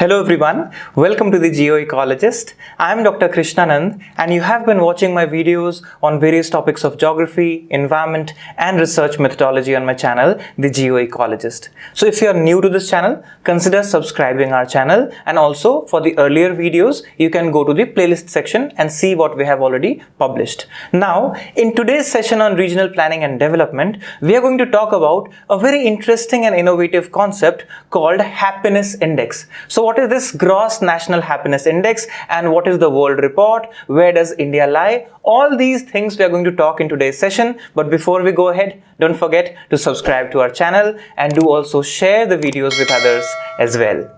Hello everyone, welcome to the Geo-Ecologist. I am Dr. Krishnanand and you have been watching my videos on various topics of geography, environment and research methodology on my channel, the Geo-Ecologist. So if you are new to this channel, consider subscribing our channel, and also for the earlier videos, you can go to the playlist section and see what we have already published. Now, in today's session on regional planning and development, we are going to talk about a very interesting and innovative concept called Happiness Index. So what is this Gross National Happiness Index and what is the World Report? Where does India lie? All these things we are going to talk in today's session. But before we go ahead, don't forget to subscribe to our channel and do also share the videos with others as well.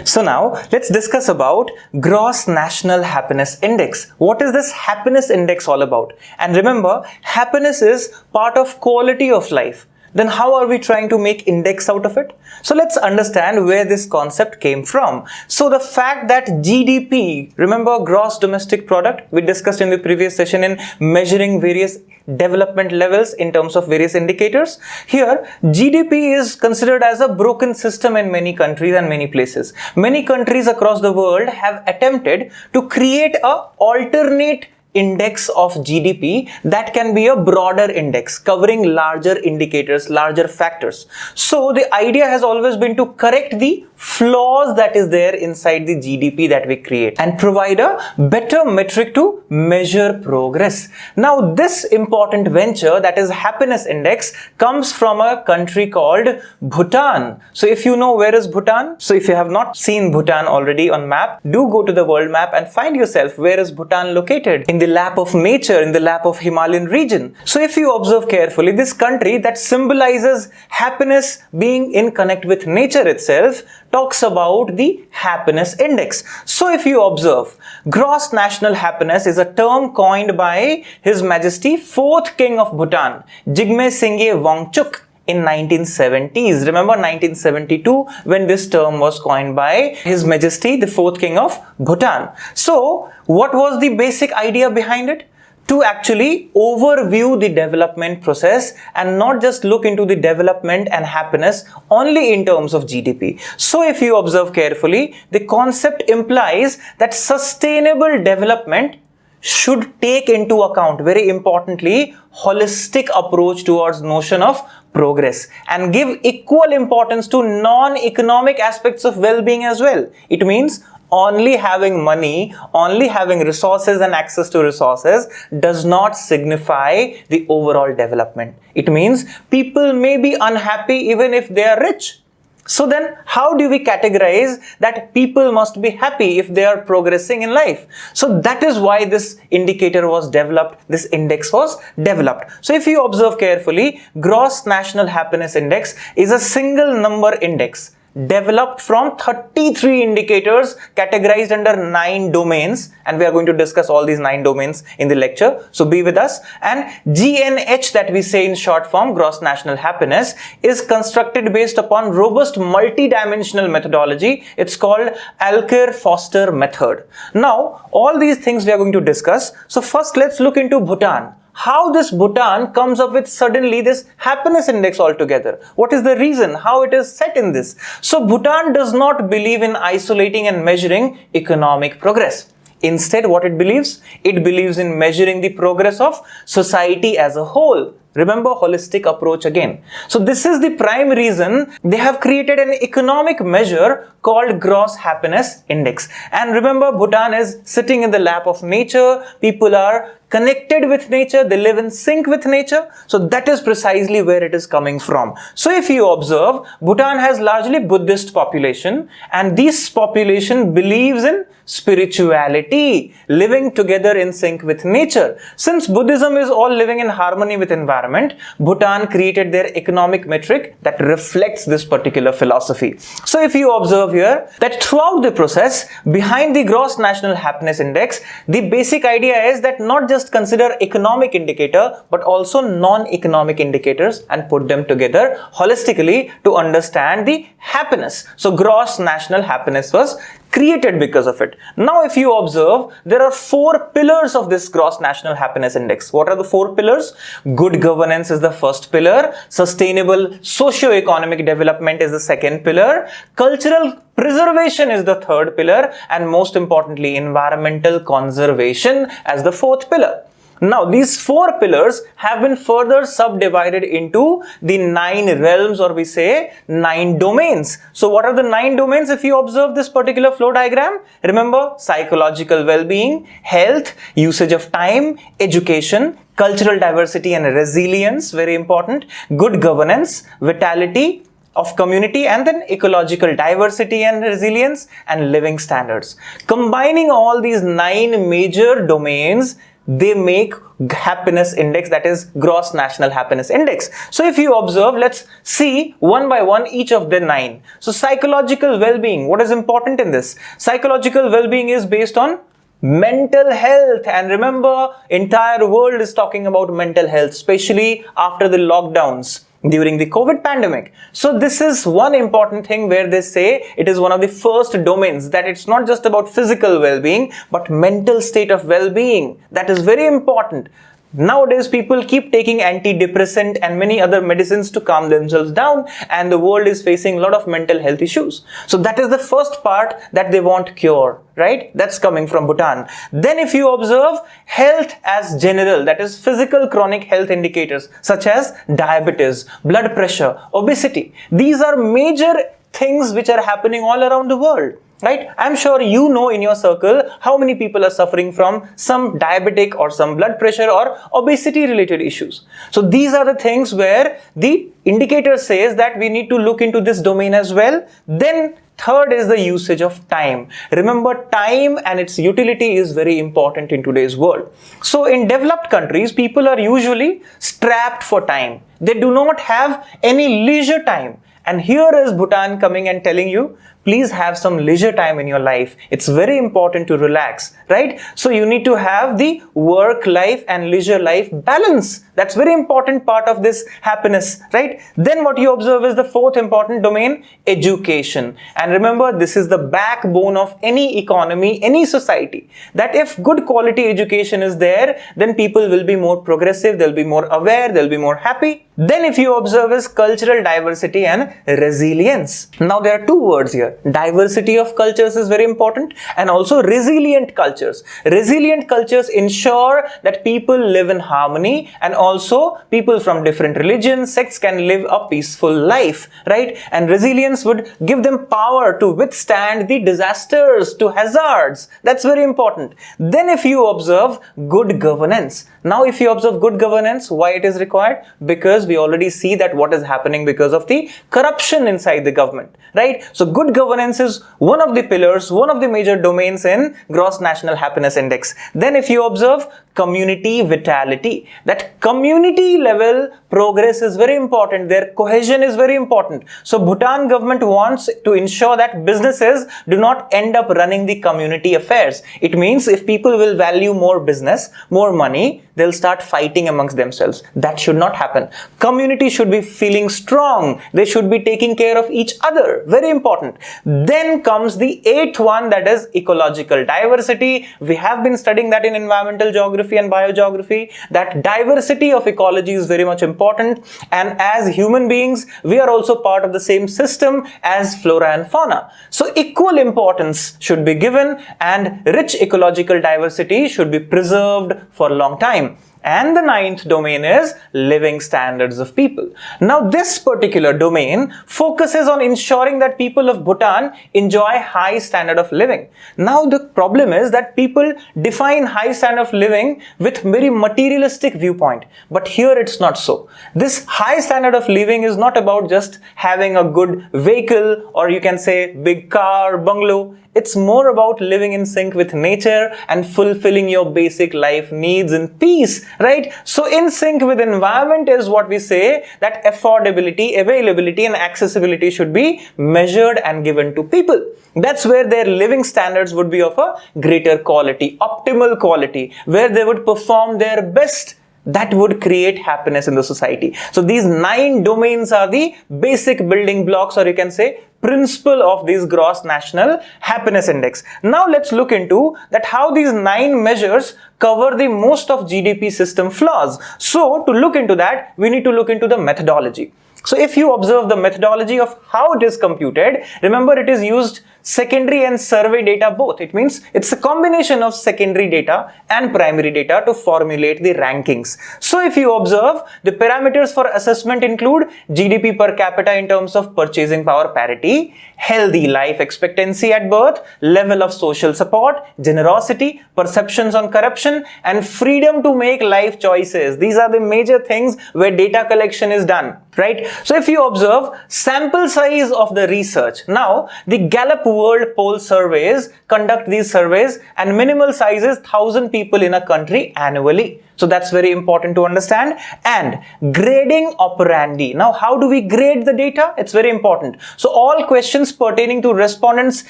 So now let's discuss about Gross National Happiness Index. What is this Happiness Index all about? And remember, happiness is part of quality of life. Then how are we trying to make index out of it? So let's understand where this concept came from. So the fact that GDP, remember gross domestic product, we discussed in the previous session in measuring various development levels in terms of various indicators. Here, GDP is considered as a broken system in many countries and many places. Many countries across the world have attempted to create an alternate index of GDP that can be a broader index covering larger indicators, larger factors. So the idea has always been to correct the flaws that is there inside the GDP that we create and provide a better metric to measure progress. Now this important venture, that is Happiness Index, comes from a country called Bhutan. So if you know where is Bhutan, so if you have not seen Bhutan already on map, do go to the world map and find yourself where is Bhutan located. In the lap of nature, in the lap of Himalayan region. So if you observe carefully, this country that symbolizes happiness being in connect with nature itself talks about the Happiness Index. So if you observe, Gross National Happiness is a term coined by His Majesty 4th King of Bhutan, Jigme Singye Wangchuk, in 1970s. Remember 1972 when this term was coined by His Majesty, the 4th King of Bhutan. So what was the basic idea behind it? To actually overview the development process and not just look into the development and happiness only in terms of GDP. So if you observe carefully, the concept implies that sustainable development should take into account, very importantly, holistic approach towards notion of progress and give equal importance to non-economic aspects of well-being as well. It means only having money, only having resources and access to resources does not signify the overall development. It means people may be unhappy even if they are rich. So then how do we categorize that people must be happy if they are progressing in life? So that is why this indicator was developed, this index was developed. So if you observe carefully, Gross National Happiness Index is a single number index developed from 33 indicators categorized under 9 domains, and we are going to discuss all these 9 domains in the lecture, so be with us. And GNH, that we say in short form, Gross National Happiness, is constructed based upon robust multi-dimensional methodology. It's called Alker-Foster method. Now all these things we are going to discuss. So first let's look into Bhutan. How this Bhutan comes up with suddenly this happiness index altogether. What is the reason? How it is set in this? So Bhutan does not believe in isolating and measuring economic progress. Instead, what it believes in measuring the progress of society as a whole. Remember, holistic approach again. So this is the prime reason they have created an economic measure called Gross Happiness Index. And remember, Bhutan is sitting in the lap of nature. People are connected with nature, they live in sync with nature. So that is precisely where it is coming from. So if you observe, Bhutan has largely Buddhist population, and this population believes in spirituality, living together in sync with nature. Since Buddhism is all living in harmony with environment, Bhutan created their economic metric that reflects this particular philosophy. So if you observe here that throughout the process behind the Gross National Happiness Index, the basic idea is that not just consider economic indicator but also non-economic indicators and put them together holistically to understand the happiness. So Gross National Happiness was created because of it. Now, if you observe, there are 4 pillars of this gross national happiness index. What are the 4 pillars? Good governance is the first pillar. Sustainable socio-economic development is the second pillar. Cultural preservation is the third pillar. And most importantly, environmental conservation as the fourth pillar. Now, these 4 pillars have been further subdivided into the 9 realms, or we say 9 domains. So, what are the 9 domains if you observe this particular flow diagram? Remember, psychological well-being, health, usage of time, education, cultural diversity and resilience, very important, good governance, vitality of community, and then ecological diversity and resilience, and living standards. Combining all these 9 major domains, they make happiness index, that is gross national happiness index. So if you observe, let's see one by one each of the 9. So psychological well-being, what is important in this? Psychological well-being is based on mental health, and remember, entire world is talking about mental health, especially after the lockdowns during the COVID pandemic. So this is one important thing where they say it is one of the first domains, that it's not just about physical well-being, but mental state of well-being. That is very important. Nowadays, people keep taking antidepressant and many other medicines to calm themselves down, and the world is facing a lot of mental health issues. So that is the first part that they want cure, right? That's coming from Bhutan. Then if you observe health as general, that is physical chronic health indicators such as diabetes, blood pressure, obesity. These are major things which are happening all around the world. Right? I'm sure you know in your circle how many people are suffering from some diabetic or some blood pressure or obesity related issues. So these are the things where the indicator says that we need to look into this domain as well. Then third is the usage of time. Remember, time and its utility is very important in today's world. So in developed countries, people are usually strapped for time. They do not have any leisure time. And here is Bhutan coming and telling you, please have some leisure time in your life. It's very important to relax, right? So you need to have the work life and leisure life balance. That's very important part of this happiness, right? Then what you observe is the fourth important domain, education. And remember, this is the backbone of any economy, any society. That if good quality education is there, then people will be more progressive, they'll be more aware, they'll be more happy. Then if you observe is cultural diversity and resilience. Now there are 2 words here. Diversity of cultures is very important, and also resilient cultures. Resilient cultures ensure that people live in harmony, and also people from different religions, sects can live a peaceful life, right? And resilience would give them power to withstand the disasters, to hazards. That's very important. Then if you observe good governance. Now if you observe good governance, why it is required? Because we already see that what is happening because of the corruption inside the government, right? So good governance is one of the pillars, one of the major domains in gross national happiness index. Then if you observe community vitality, that community level progress is very important, their cohesion is very important. So Bhutan government wants to ensure that businesses do not end up running the community affairs. It means if people will value more business, more money, they'll start fighting amongst themselves. That should not happen. Community should be feeling strong. They should be taking care of each other. Very important. Then comes the 8th one, that is ecological diversity. We have been studying that in environmental geography and biogeography, that diversity of ecology is very much important. And as human beings, we are also part of the same system as flora and fauna. So equal importance should be given, and rich ecological diversity should be preserved for a long time. And the 9th domain is living standards of people. Now this particular domain focuses on ensuring that people of Bhutan enjoy high standard of living. Now the problem is that people define high standard of living with very materialistic viewpoint, but here it's not so. This high standard of living is not about just having a good vehicle, or you can say big car, bungalow. It's more about living in sync with nature and fulfilling your basic life needs in peace, right? So in sync with environment is what we say, that affordability, availability and accessibility should be measured and given to people. That's where their living standards would be of a greater quality, optimal quality, where they would perform their best that would create happiness in the society. So these 9 domains are the basic building blocks, or you can say principle of this gross national happiness index. Now let's look into that how these 9 measures cover the most of GDP system flaws. So to look into that, we need to look into the methodology. So if you observe the methodology of how it is computed, remember it is used secondary and survey data both. It means it's a combination of secondary data and primary data to formulate the rankings. So if you observe, the parameters for assessment include GDP per capita in terms of purchasing power parity, healthy life expectancy at birth, level of social support, generosity, perceptions on corruption, and freedom to make life choices. These are the major things where data collection is done, right? So if you observe sample size of the research, now the Gallup World Poll surveys conduct these surveys, and minimal size is 1,000 people in a country annually. So that's very important to understand. And grading operandi. Now, how do we grade the data? It's very important. So all questions pertaining to respondents'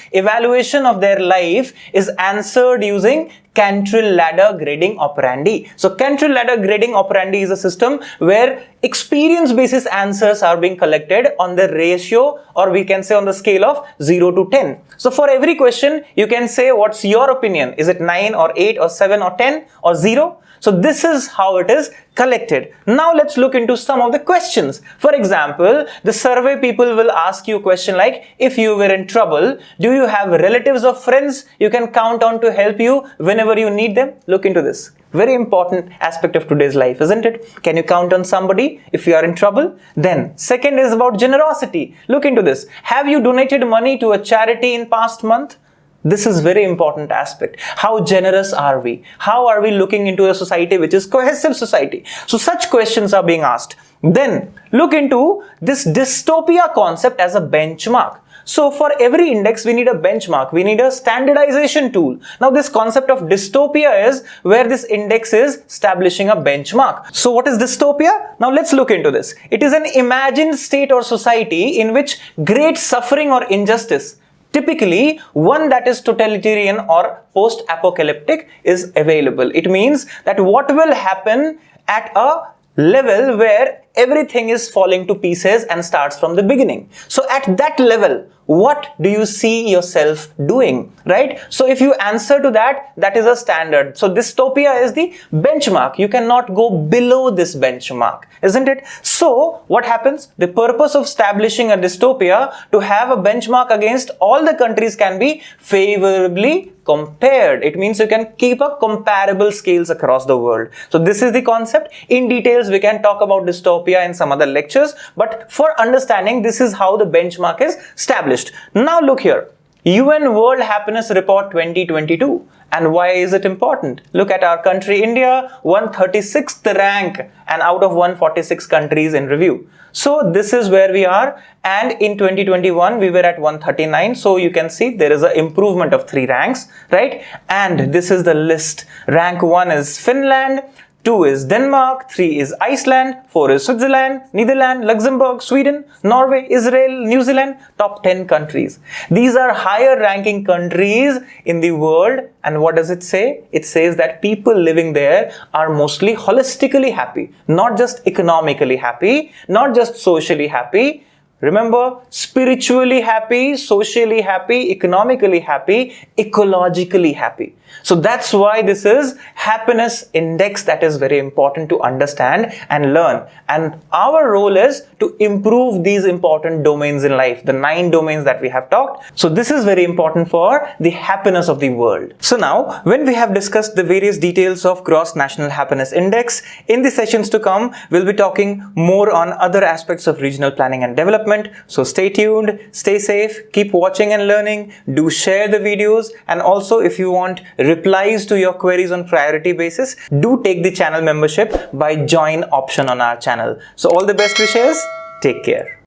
evaluation of their life is answered using Cantril ladder grading operandi. So Cantril ladder grading operandi is a system where experience basis answers are being collected on the ratio, or we can say on the scale of 0 to 10. So for every question, you can say what's your opinion? Is it 9 or 8 or 7 or 10 or 0? So this is how it is collected. Now let's look into some of the questions. For example, the survey people will ask you a question like, if you were in trouble, do you have relatives or friends you can count on to help you whenever you need them? Look into this. Very important aspect of today's life, isn't it? Can you count on somebody if you are in trouble? Then second is about generosity. Look into this. Have you donated money to a charity in past month? This is very important aspect. How generous are we? How are we looking into a society which is cohesive society? So such questions are being asked. Then look into this dystopia concept as a benchmark. So for every index, we need a benchmark. We need a standardization tool. Now this concept of dystopia is where this index is establishing a benchmark. So what is dystopia? Now let's look into this. It is an imagined state or society in which great suffering or injustice, typically one that is totalitarian or post-apocalyptic, is available. It means that what will happen at a level where everything is falling to pieces and starts from the beginning. So at that level, what do you see yourself doing, right? So if you answer to that, that is a standard. So dystopia is the benchmark. You cannot go below this benchmark, isn't it? So what happens? The purpose of establishing a dystopia to have a benchmark against all the countries can be favorably compared. It means you can keep a comparable scales across the world. So this is the concept. In details, we can talk about dystopia in some other lectures, but for understanding, this is how the benchmark is established. Now look here, UN World Happiness Report 2022. And why is it important? Look at our country, India, 136th rank and out of 146 countries in review. So this is where we are, and in 2021 we were at 139. So you can see there is an improvement of 3 ranks, right? And this is the list. Rank 1 is Finland, 2 is Denmark, 3 is Iceland, 4 is Switzerland, Netherlands, Luxembourg, Sweden, Norway, Israel, New Zealand, top 10 countries. These are higher ranking countries in the world. And what does it say? It says that people living there are mostly holistically happy, not just economically happy, not just socially happy. Remember, spiritually happy, socially happy, economically happy, ecologically happy. So that's why this is happiness index that is very important to understand and learn. And our role is to improve these important domains in life, the 9 domains that we have talked. So this is very important for the happiness of the world. So now, when we have discussed the various details of Gross National Happiness Index, in the sessions to come, we'll be talking more on other aspects of regional planning and development. So stay tuned, stay safe, keep watching and learning, do share the videos, and also if you want replies to your queries on priority basis, do take the channel membership by join option on our channel. So all the best wishes, take care.